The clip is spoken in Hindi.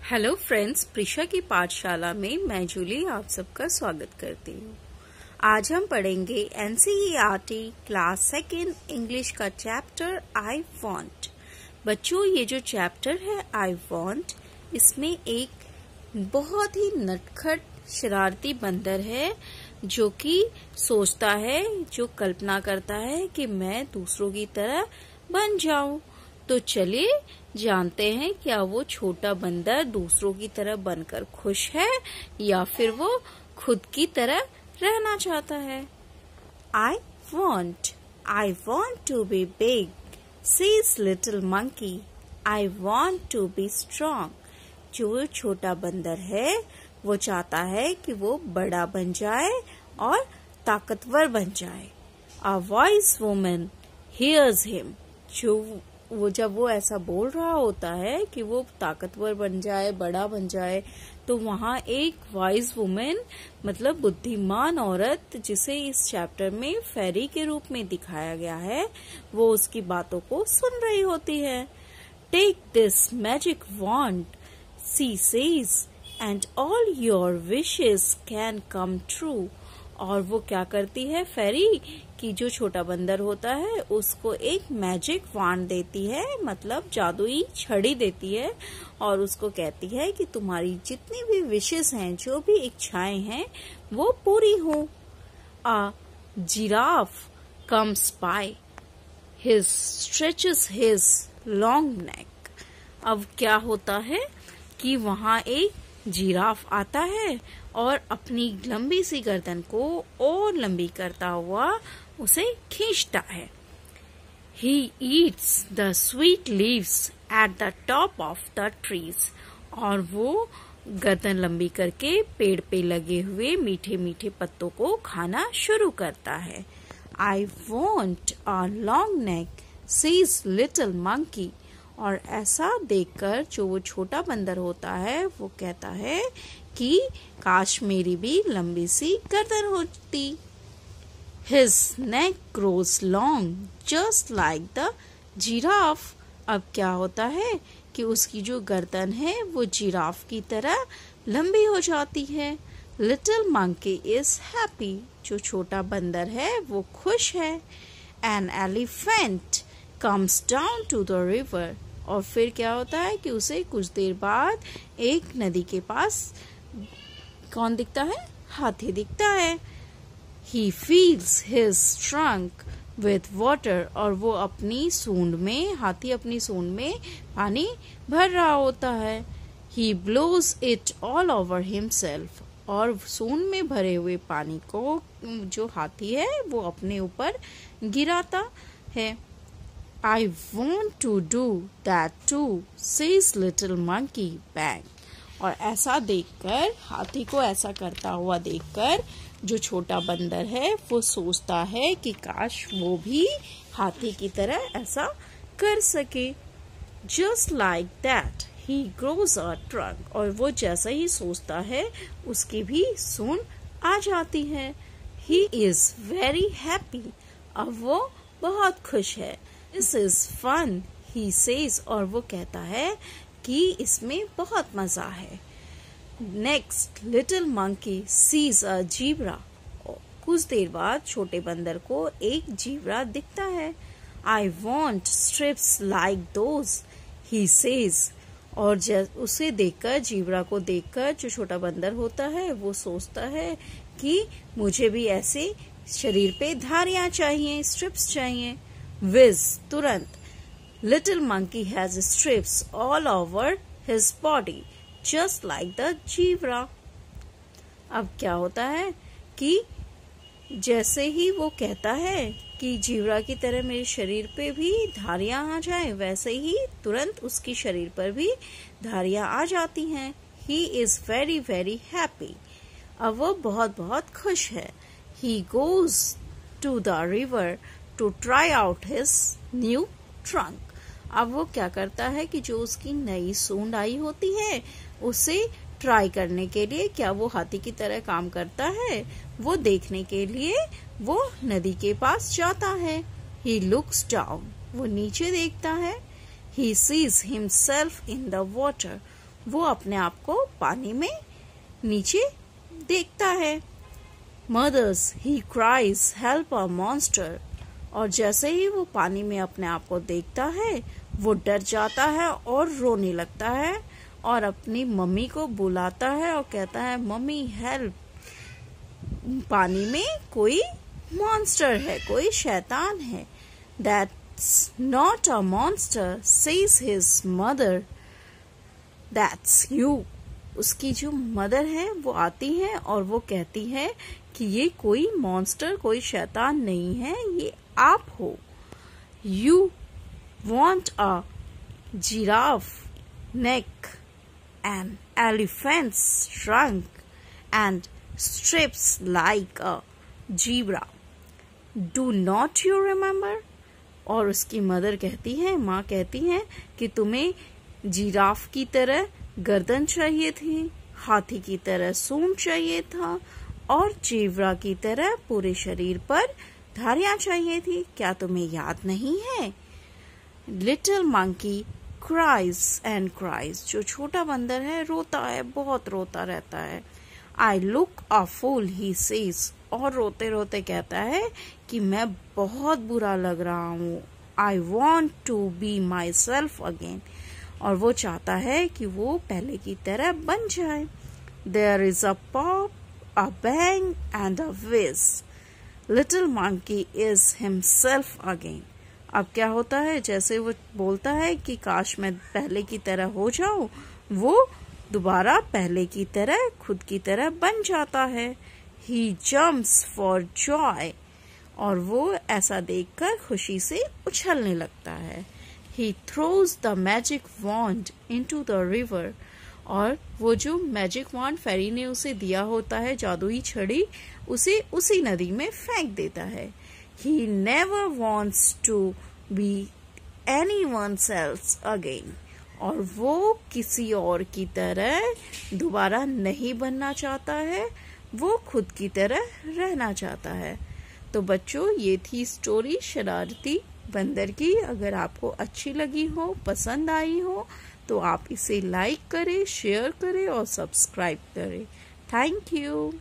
हेलो फ्रेंड्स, प्रिशा की पाठशाला में मैं जूली आप सबका स्वागत करती हूँ। आज हम पढ़ेंगे एनसीईआरटी क्लास सेकेंड इंग्लिश का चैप्टर आई वांट। बच्चों, ये जो चैप्टर है आई वांट, इसमें एक बहुत ही नटखट शरारती बंदर है जो कि सोचता है, जो कल्पना करता है कि मैं दूसरों की तरह बन जाऊं। तो चलिए जानते हैं, क्या वो छोटा बंदर दूसरों की तरह बनकर खुश है या फिर वो खुद की तरह रहना चाहता है। I want to be big, says little monkey. I want to be strong. जो छोटा बंदर है वो चाहता है कि वो बड़ा बन जाए और ताकतवर बन जाए। A wise woman hears him. जब वो ऐसा बोल रहा होता है कि वो ताकतवर बन जाए, बड़ा बन जाए, तो वहाँ एक वाइज वुमेन मतलब बुद्धिमान औरत, जिसे इस चैप्टर में फेरी के रूप में दिखाया गया है, वो उसकी बातों को सुन रही होती है। Take this magic wand, she says, and all your wishes can come true. और वो क्या करती है, फेरी की जो छोटा बंदर होता है उसको एक मैजिक वांड देती है, मतलब जादुई छड़ी देती है, और उसको कहती है कि तुम्हारी जितनी भी विशेस हैं, जो भी इच्छाएं हैं, वो पूरी हो। A giraffe comes by. He stretches his long neck. अब क्या होता है कि वहाँ एक जिराफ आता है और अपनी लंबी सी गर्दन को और लंबी करता हुआ उसे खींचता है। He eats the sweet leaves at the top of the trees. और वो गर्दन लंबी करके पेड़ पे लगे हुए मीठे मीठे पत्तों को खाना शुरू करता है। I want a long neck, says little monkey. और ऐसा देखकर जो वो छोटा बंदर होता है वो कहता है कि काश मेरी भी लंबी सी गर्दन होती। His neck grows long, just like the giraffe. अब क्या होता है कि उसकी जो गर्दन है वो जिराफ की तरह लंबी हो जाती है। Little monkey is happy. जो छोटा बंदर है वो खुश है। An elephant comes down to the river. और फिर क्या होता है कि उसे कुछ देर बाद एक नदी के पास कौन दिखता है? हाथी दिखता है। He fills his trunk with water. और वो अपनी सूंड में, हाथी अपनी सूंड में पानी भर रहा होता है। He blows it all over himself. और सूंड में भरे हुए पानी को जो हाथी है वो अपने ऊपर गिराता है। I want to do that too, says little monkey bang. और ऐसा देखकर, हाथी को ऐसा करता हुआ देखकर जो छोटा बंदर है वो सोचता है कि काश वो भी हाथी की तरह ऐसा कर सके। Just like that, he grows a trunk. और वो जैसा ही सोचता है उसकी भी सूंड आ जाती है। He is very happy. अब वो बहुत खुश है। This is fun, he says. और वो कहता है कि इसमें बहुत मजा है। Next, little monkey sees a zebra. कुछ देर बाद छोटे बंदर को एक जीब्रा दिखता है। I want strips like those, he says. और उसे देखकर, जीब्रा को देखकर जो छोटा बंदर होता है वो सोचता है कि मुझे भी ऐसे शरीर पे धारियां चाहिए, स्ट्रिप्स चाहिए। Whiz, तुरंत little monkey has strips all over his body, just like the zebra. अब क्या होता है कि जैसे ही वो कहता है कि जीब्रा की तरह मेरे शरीर पे भी धारियां आ जाए, वैसे ही तुरंत उसकी शरीर पर भी धारियां आ जाती हैं। He is very very happy. अब वो बहुत बहुत खुश है। He goes to the river to try out his new trunk. अब वो क्या करता है कि जो उसकी नई सूंड आई होती है उसे ट्राई करने के लिए, क्या वो हाथी की तरह काम करता है, वो देखने के लिए वो नदी के पास जाता है। He looks down. वो नीचे देखता है। He sees himself in the water. वो अपने आप को पानी में नीचे देखता है। Mothers he cries help a monster. और जैसे ही वो पानी में अपने आप को देखता है वो डर जाता है और रोने लगता है और अपनी मम्मी को बुलाता है और कहता है मम्मी हेल्प, पानी में कोई मॉन्स्टर है, कोई शैतान है। That's not a monster, says his mother. That's you. उसकी जो मदर है वो आती है और वो कहती है कि ये कोई मॉन्स्टर, कोई शैतान नहीं है, ये आप हो। You want a giraffe neck, an elephant's trunk, and strips like a zebra. Do not you remember? और उसकी मदर कहती है, माँ कहती है कि तुम्हें जिराफ की तरह गर्दन चाहिए थी, हाथी की तरह सूंड चाहिए था और जेब्रा की तरह पूरे शरीर पर धारियां चाहिए थी। क्या तुम्हें याद नहीं है? Little monkey cries and cries. जो छोटा बंदर है रोता है, बहुत रोता रहता है। I look a fool he says. और रोते रोते कहता है कि मैं बहुत बुरा लग रहा हूँ। I want to be myself again. और वो चाहता है कि वो पहले की तरह बन जाए। There is a pop, a bang and a whizz. Little monkey is himself again. अब क्या होता है, जैसे वो बोलता है कि काश मैं पहले की तरह हो जाऊं, वो दोबारा पहले की तरह, खुद की तरह बन जाता है। He jumps for joy. और वो ऐसा देखकर खुशी से उछलने लगता है। He throws the magic wand into the river. और वो जो मैजिक वॉन्ड फेरी ने उसे दिया होता है, जादुई छड़ी, उसे उसी नदी में फेंक देता है। He never wants to be anyone else again. और वो किसी और की तरह दोबारा नहीं बनना चाहता है, वो खुद की तरह रहना चाहता है। तो बच्चों, ये थी स्टोरी शरारती बंदर की। अगर आपको अच्छी लगी हो, पसंद आई हो, तो आप इसे लाइक करें, शेयर करें और सब्सक्राइब करें। Thank you.